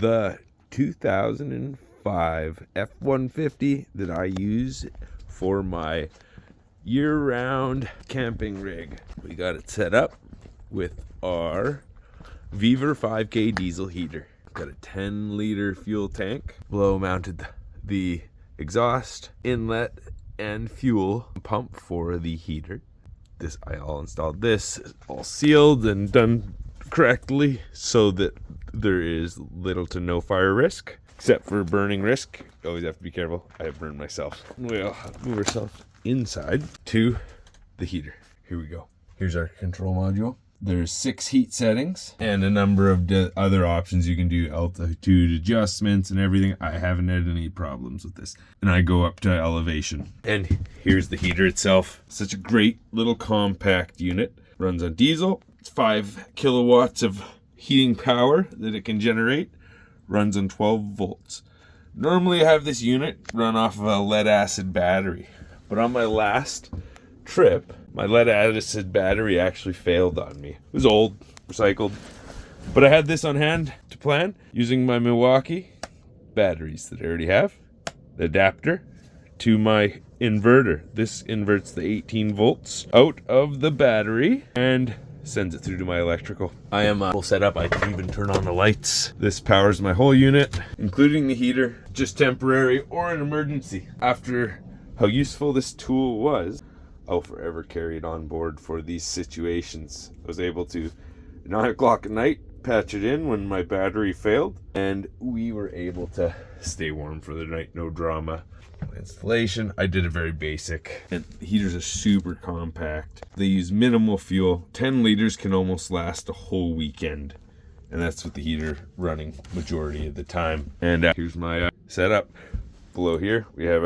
the 2005 F-150 that I use for my year-round camping rig. We got it set up with our vevor 5K diesel heater. Got a 10-liter fuel tank. Below mounted the exhaust, inlet, and fuel pump for the heater. I all installed this, all sealed and done correctly so that there is little to no fire risk, except for burning risk. You always have to be careful. I have burned myself. We'll move ourselves inside to the heater. Here we go. Here's our control module. There's 6 heat settings and a number of other options. You can do altitude adjustments and everything. I haven't had any problems with this. And I go up to elevation. And here's the heater itself. Such a great little compact unit. Runs on diesel. It's 5 kilowatts of heating power that it can generate. Runs on 12 volts. Normally I have this unit run off of a lead acid battery. But on my last trip, my lead acid battery actually failed on me. It was old, recycled. But I had this on hand to plan using my Milwaukee batteries that I already have. The adapter to my inverter. This inverts the 18 volts out of the battery and sends it through to my electrical. I am all set up. I can even turn on the lights. This powers my whole unit, including the heater, just temporary or an emergency. After how useful this tool was, I'll forever carry it on board for these situations. I was able to, at 9 o'clock at night, patch it in when my battery failed, and we were able to stay warm for the night, no drama. Installation, I did a very basic, and the heaters are super compact. They use minimal fuel. 10 liters can almost last a whole weekend, and that's with the heater running majority of the time. And here's my setup. Below here we have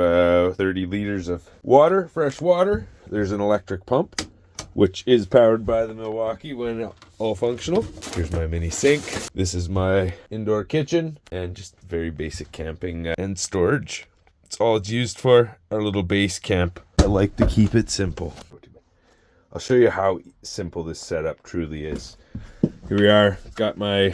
30 liters of water, fresh water. There's an electric pump, which is powered by the Milwaukee when all functional. Here's my mini sink. This is my indoor kitchen, and just very basic camping and storage. It's all it's used for, our little base camp. I like to keep it simple. I'll show you how simple this setup truly is. Here we are, got the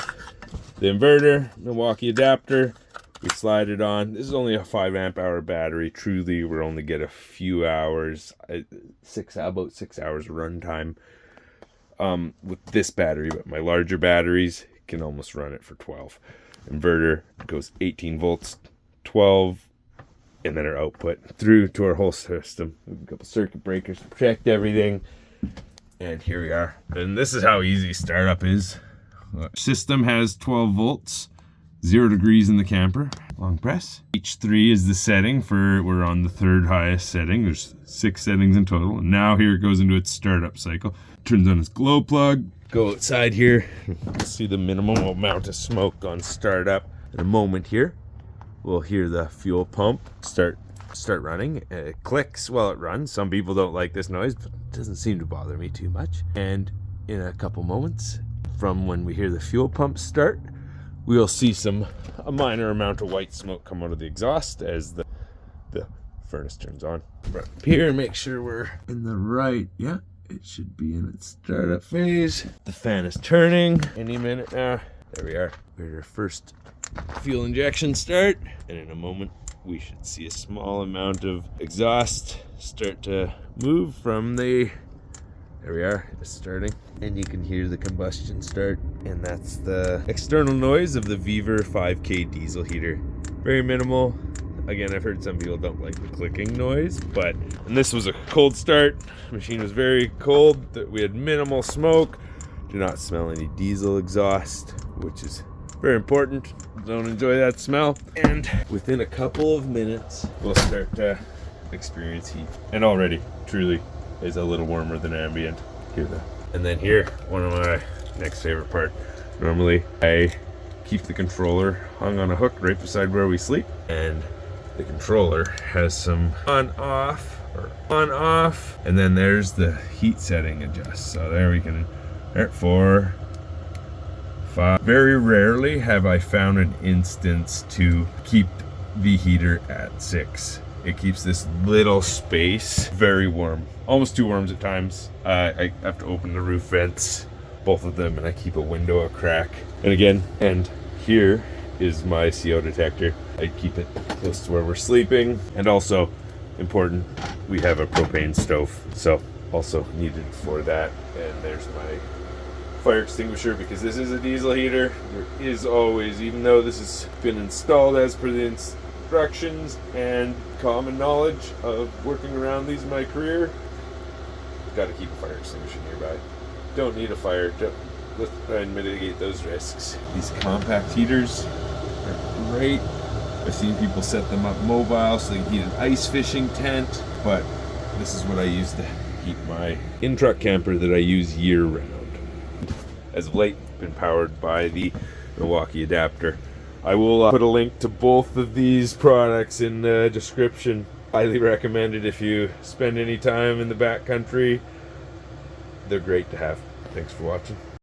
inverter, Milwaukee adapter. We slide it on. This is only a 5 amp hour battery. Truly, we're only get a few hours, about 6 hours runtime with this battery. But my larger batteries can almost run it for 12. Inverter goes 18 volts, 12, and then our output through to our whole system. We have a couple circuit breakers to protect everything. And here we are. And this is how easy startup is. Our system has 12 volts. 0 degrees in the camper. Long press. H3 is the setting for, we're on the 3rd highest setting. There's 6 settings in total. And now here it goes into its startup cycle. Turns on its glow plug. Go outside here. See the minimal amount of smoke on startup. In a moment here, we'll hear the fuel pump start running. It clicks while it runs. Some people don't like this noise, but it doesn't seem to bother me too much. And in a couple moments from when we hear the fuel pump start, we'll see a minor amount of white smoke come out of the exhaust as the furnace turns on. Right up here, make sure we're in the right. Yeah, it should be in its startup phase. The fan is turning any minute now. There we are. We're our first fuel injection start, and in a moment we should see a small amount of exhaust start to move from the. There we are, it's starting. And you can hear the combustion start. And that's the external noise of the vevor 5K diesel heater. Very minimal. Again, I've heard some people don't like the clicking noise, and this was a cold start. The machine was very cold. We had minimal smoke. Do not smell any diesel exhaust, which is very important. Don't enjoy that smell. And within a couple of minutes, we'll start to experience heat. And already, truly, is a little warmer than ambient. And then here, one of my next favorite part. Normally, I keep the controller hung on a hook right beside where we sleep, and the controller has some on-off, and then there's the heat setting adjust. So there we can, 4, 5. Very rarely have I found an instance to keep the heater at 6. It keeps this little space very warm, almost too warm at times. I have to open the roof vents, both of them, and I keep a window a crack. And again, and here is my CO detector. I keep it close to where we're sleeping. And also, important, we have a propane stove, so also needed for that. And there's my fire extinguisher, because this is a diesel heater. There is always, even though this has been installed as per the instructions and common knowledge of working around these in my career, got to keep a fire extinguisher nearby. Don't need a fire. Let's try and mitigate those risks. These compact heaters are great. I've seen people set them up mobile so they can heat an ice fishing tent, but this is what I use to heat my in-truck camper that I use year-round. As of late, been powered by the Milwaukee adapter. I will put a link to both of these products in the description. Highly recommended if you spend any time in the backcountry. They're great to have. Thanks for watching.